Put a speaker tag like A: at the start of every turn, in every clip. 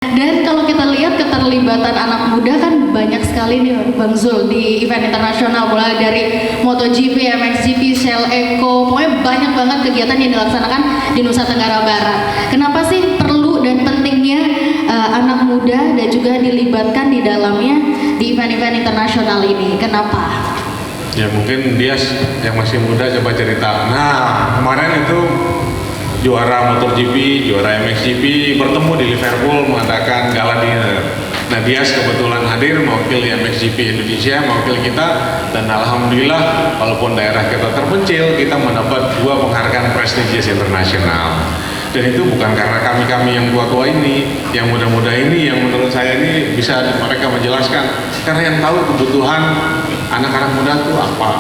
A: Dan kalau kita lihat keterlibatan anak muda kan banyak sekali nih Bang Zul di event internasional, mulai dari MotoGP, MXGP, Shell Eco, pokoknya banyak banget kegiatan yang dilaksanakan di Nusa Tenggara Barat. Kenapa sih perlu dan pentingnya anak muda dan juga dilibatkan di dalamnya di event-event internasional ini? Kenapa?
B: Ya mungkin dia yang masih muda coba cerita. Nah kemarin itu juara MotoGP, juara MXGP bertemu di Liverpool mengadakan gala dinner. Nah Dias kebetulan hadir mewakili MXGP Indonesia, mewakili kita, dan alhamdulillah walaupun daerah kita terpencil, kita mendapat 2 penghargaan prestigious internasional. Dan itu bukan karena kami yang tua-tua ini, yang muda-muda ini, yang menurut saya ini bisa mereka menjelaskan, karena yang tahu kebutuhan anak-anak muda itu apa.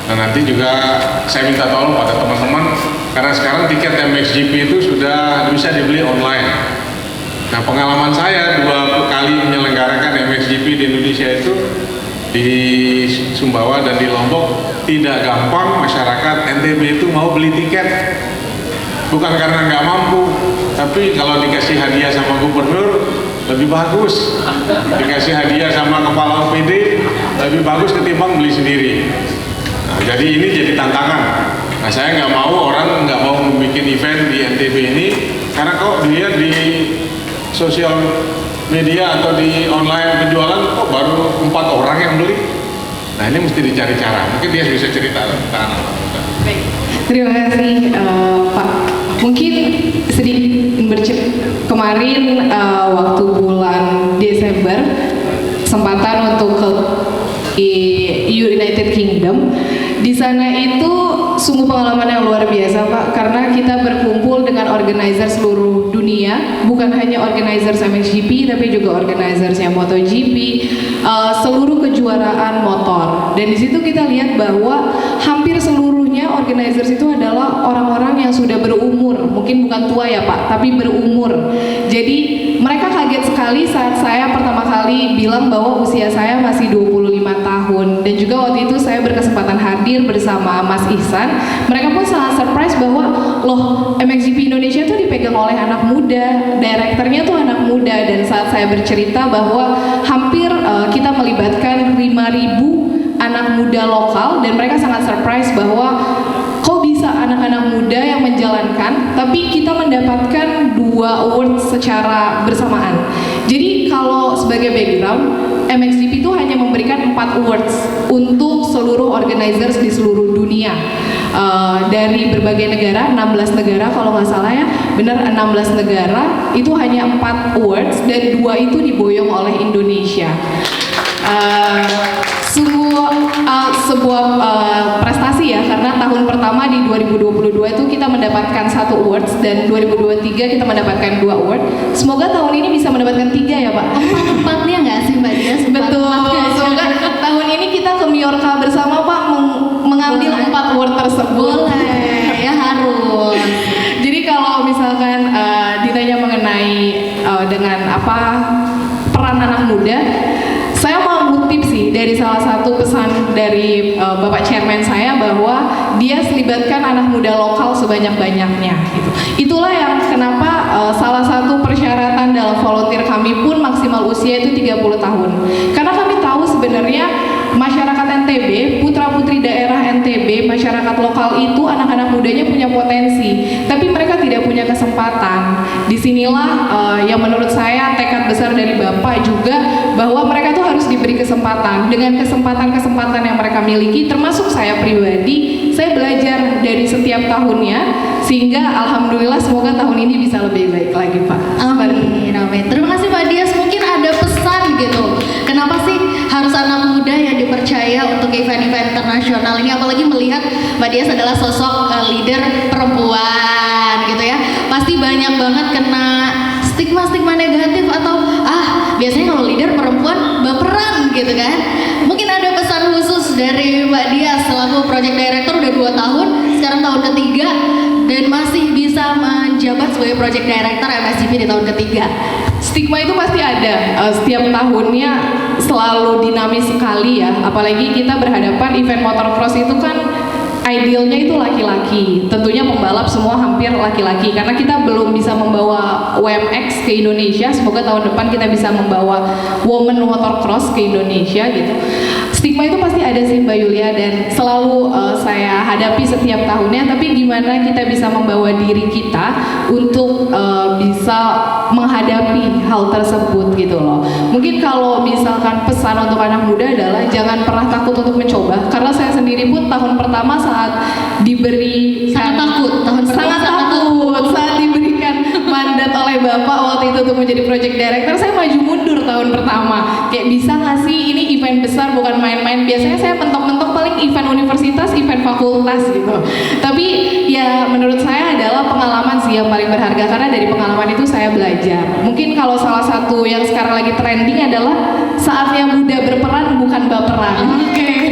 B: Nah nanti juga saya minta tolong pada teman-teman, karena sekarang tiket MXGP itu sudah bisa dibeli online. Nah pengalaman saya 2 kali menyelenggarakan MXGP di Indonesia itu, di Sumbawa dan di Lombok, tidak gampang masyarakat NTB itu mau beli tiket. Bukan karena nggak mampu, tapi kalau dikasih hadiah sama gubernur lebih bagus, dikasih hadiah sama kepala OPD lebih bagus ketimbang beli sendiri. Nah, jadi ini jadi tantangan. Nah saya nggak mau orang nggak mau membuat event di NTB ini, karena kok dia di sosial media atau di online penjualan kok baru 4 orang yang beli. Nah ini mesti dicari cara. Mungkin dia bisa cerita tentang anak muda.
C: Baik, terima kasih Pak. Mungkin sedikit kemarin waktu bulan Desember kesempatan untuk ke United Kingdom. Di sana itu sungguh pengalaman yang luar biasa Pak, karena kita berkumpul dengan organizer seluruh dunia, bukan hanya organizer MXGP tapi juga organizer yang MotoGP, seluruh kejuaraan motor. Dan di situ kita lihat bahwa hampir seluruhnya organizer itu adalah orang-orang yang sudah berumur, mungkin bukan tua ya Pak, tapi berumur. Jadi mereka kaget sekali saat saya pertama kali bilang bahwa usia saya masih 25 tahun, dan juga waktu itu saya berkesempatan hadir bersama Mas Ihsan. Mereka pun sangat surprise bahwa loh MXGP Indonesia tuh dipegang oleh anak muda, direkturnya tuh anak muda. Dan saat saya bercerita bahwa hampir kita melibatkan 5.000 anak muda lokal, dan mereka sangat surprise bahwa kok bisa anak-anak muda yang menjalankan, tapi kita mendapatkan 2 award secara bersamaan. Jadi kalau sebagai background, MXGP itu hanya memberikan 4 awards untuk seluruh organizers di seluruh dunia, dari berbagai negara, 16 negara kalau nggak salah ya, benar 16 negara, itu hanya 4 awards, dan 2 itu diboyong oleh Indonesia. Sebuah prestasi ya, karena tahun pertama di 2022 itu kita mendapatkan 1 awards, dan 2023 kita mendapatkan 2 award. Semoga tahun ini bisa mendapatkan 3 ya Pak.
A: Empatnya nggak sih Mbak Dias?
C: Betul, semoga tahun ini kita ke Mallorca bersama Pak mengambil 4 award tersebut.
A: Boleh, ya harus.
C: Jadi kalau misalkan ditanya mengenai dengan apa peran anak muda, saya mau ngutip sih dari salah satu pesan dari Bapak Chairman saya, bahwa dia selibatkan anak muda lokal sebanyak-banyaknya gitu. Itulah yang kenapa salah satu persyaratan dalam volunteer kami pun maksimal usia itu 30 tahun. Karena kami tahu sebenarnya masyarakat NTB, putra-putri daerah NTB, masyarakat lokal itu anak-anak mudanya punya potensi, tapi mereka tidak punya kesempatan. Disinilah yang menurut saya tekad besar dari Bapak juga, bahwa mereka tuh harus diberi kesempatan. Dengan kesempatan-kesempatan yang mereka miliki, termasuk saya pribadi, saya belajar dari setiap tahunnya, sehingga alhamdulillah semoga tahun ini bisa lebih baik lagi Pak.
A: Amin, amin. Terima kasih Mbak Dias. Mungkin ada pesan gitu, kenapa sih harus anak muda yang dipercaya untuk event-event internasional ini, apalagi melihat Mbak Dias adalah sosok leader perempuan gitu ya. Pasti banyak banget kena stigma-stigma negatif, atau biasanya kalau leader perempuan baperan gitu kan. Mungkin ada pesan khusus dari Mbak Dias selaku project director udah 2 tahun, sekarang tahun ketiga, dan masih bisa menjabat sebagai project director MXGP di tahun ketiga.
C: Stigma itu pasti ada, setiap tahunnya selalu dinamis sekali ya, apalagi kita berhadapan event motocross itu kan idealnya itu laki-laki. Tentunya pembalap semua hampir laki-laki karena kita belum bisa membawa WMX ke Indonesia. Semoga tahun depan kita bisa membawa women motocross ke Indonesia gitu. Stigma itu pasti ada sih Mbak Yulia dan selalu saya hadapi setiap tahunnya. Tapi gimana kita bisa membawa diri kita untuk bisa menghadapi hal tersebut gitu loh. Mungkin kalau misalkan pesan untuk anak muda adalah jangan pernah takut untuk mencoba. Karena saya sendiri pun tahun pertama saat diberi
A: Sangat takut, tahun pertama
C: sangat
A: sangat
C: takut saat diberikan mandat oleh Bapak waktu itu untuk menjadi project director, saya maju mundur tahun pertama. Kayak bisa nggak sih ini event besar bukan main-main. Biasanya saya mentok-mentok paling event universitas, event fakultas gitu. Tapi ya menurut saya adalah pengalaman sih yang paling berharga karena dari pengalaman itu saya belajar. Mungkin kalau salah satu yang sekarang lagi trending adalah saatnya muda berperan bukan baperan.
A: Oke.